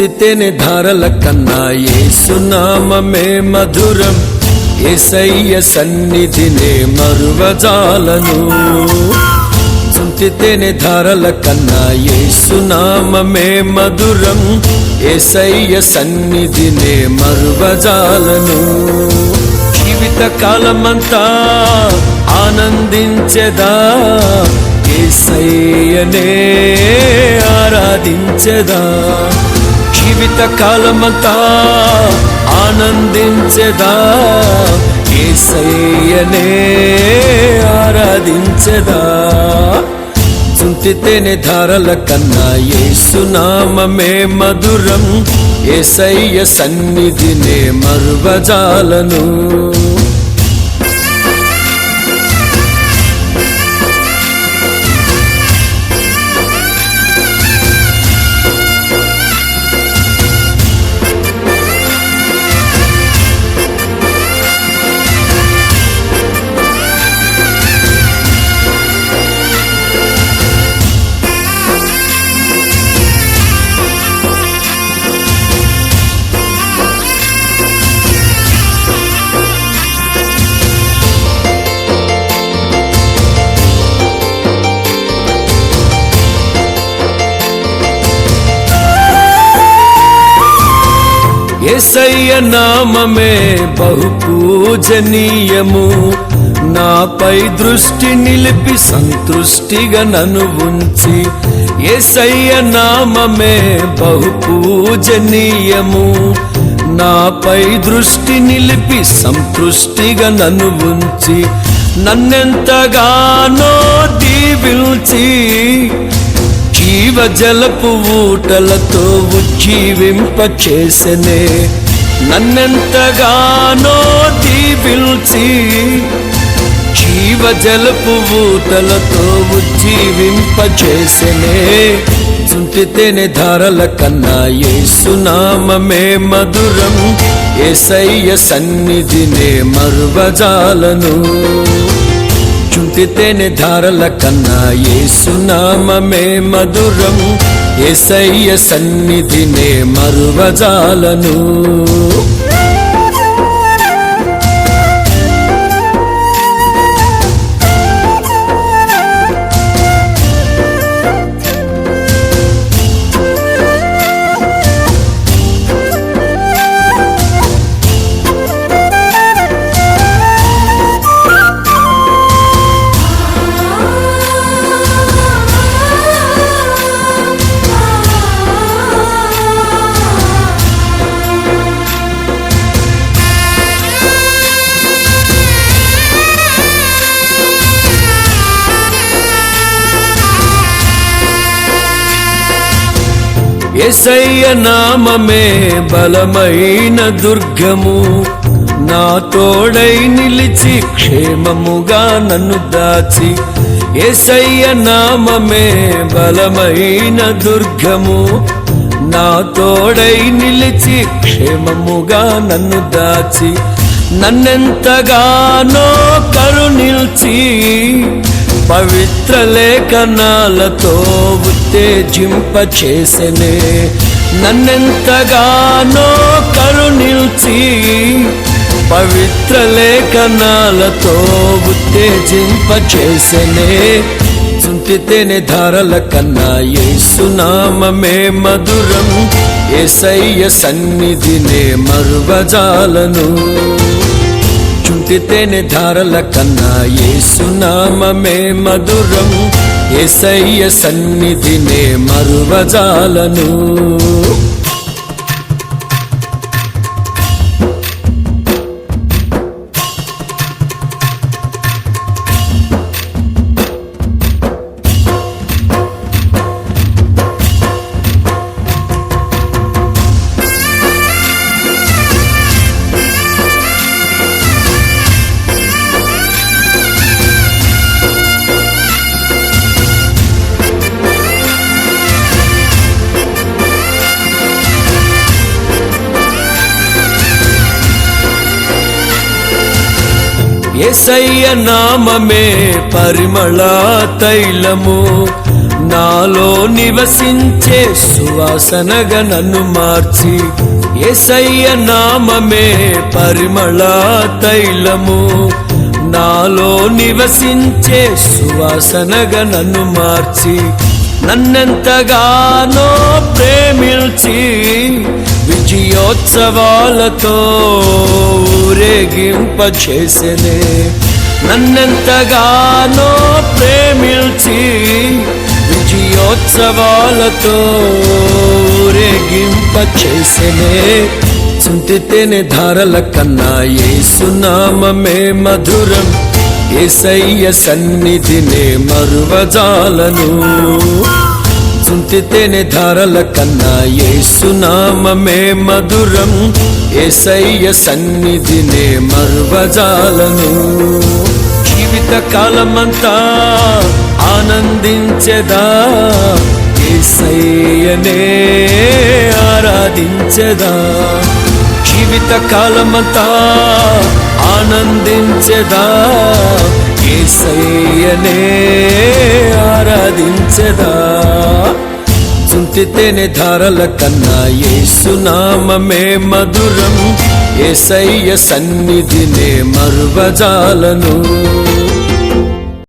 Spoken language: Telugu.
చుంటితేనే ధారల కన్నా యేసునామమే మధురం, యేసయ్య సన్నిధినే మరువజాలను. చుంటితేనే ధారల కన్నా యేసునామమే మధురం, యేసయ్య సన్నిధినే మరువజాలను. జీవిత కాలమంతా ఆనందించెదా, యేసయ్యనే ఆరాధించెదా. జీవిత కాలమంతా ఆనందించెదా, యేసయ్యనే ఆరాధించెదా. చుంటితేనే ధారల కన్నా యేసునామమే మధురం, యేసయ్య సన్నిధినే మరువజాలను. యేసయ్య నామమే బహు పూజనీయము, నాపై దృష్టి నిలిపి సంతృష్టిగా నన్ను ఉంచి. యేసయ్య నామమే బహు పూజనీయము, నాపై దృష్టి నిలిపి సంతృష్టిగా నన్ను ఉంచి. నన్నెంతగానో దీవించి జీవజలపు ఊటలతో ఉజ్జీవింపచేసెనే. నన్నెంతగానో దీవించి జీవజలపు ఊటలతో ఉజ్జీవింపచేసెనే. చుంటితేనే ధారల కన్నా యేసునామమే మధురం, యేసయ్య సన్నిధినే మరువజాలను. చుంటితేనే ధారల కన్నా యేసునామమే మధురం, యేసయ్య సన్నిధినే మరువజాలను. యేసయ్య నామమే బలమైన దుర్గము, నా తోడై నిలిచి క్షేమముగా నన్ను దాచి. యేసయ్య నామమే బలమైన దుర్గము, నా తోడై నిలిచి క్షేమముగా నన్ను దాచి. నన్నెంతగానో కరుణించి పవిత్ర లేఖనాలతో ఉత్తేజింపచేసెనే. నన్నెంతగానో కరుణించి పవిత్ర లేఖనాలతో ఉత్తేజింపచేసెనే. చుంటితేనే ధారల కన్నా యేసునామమే మధురం, యేసయ్య సన్నిధినే మరువజాలను. చుంటితేనే ధారల కన్నా యేసునామమే మధురం, యేసయ్య సన్నిధినే మరువజాలను. యేసయ్య నామమే పరిమళ తైలము, నాలో నివసించే సువాసనగా నన్ను మార్చి యేసయ్య నామమే పరిమళ తైలము. నాలో నివసించే సువాసనగా నన్ను మార్చి నన్నెంతగానో ప్రేమించి విజయోత్సవాలతో ఊరేగింపచేసెనే. నన్నెంతగానో ప్రేమించి విజయోత్సవాలతో ఊరేగింపచేసెనే. చింతితేనే ధారల కన్నా యేసునామమే మధురం. యేసయ్య సన్నిధినే మరువజాలను. చింతితేనే ధారల కన్నా యేసునామమే మధురం. యేసయ్య సన్నిధినే మరువజాలను. జీవిత కాలమంతా ఆనందించెదా, యేసయ్యనే ఆరాధించెదా. జీవిత కాలమంతా ఆనందించెదా, యేసయ్యనే ఆరాధించెదా. చింతితేనే ధారల కన్నా యేసునామమే మధురం. యేసయ్య సన్నిధినే మరువజాలను.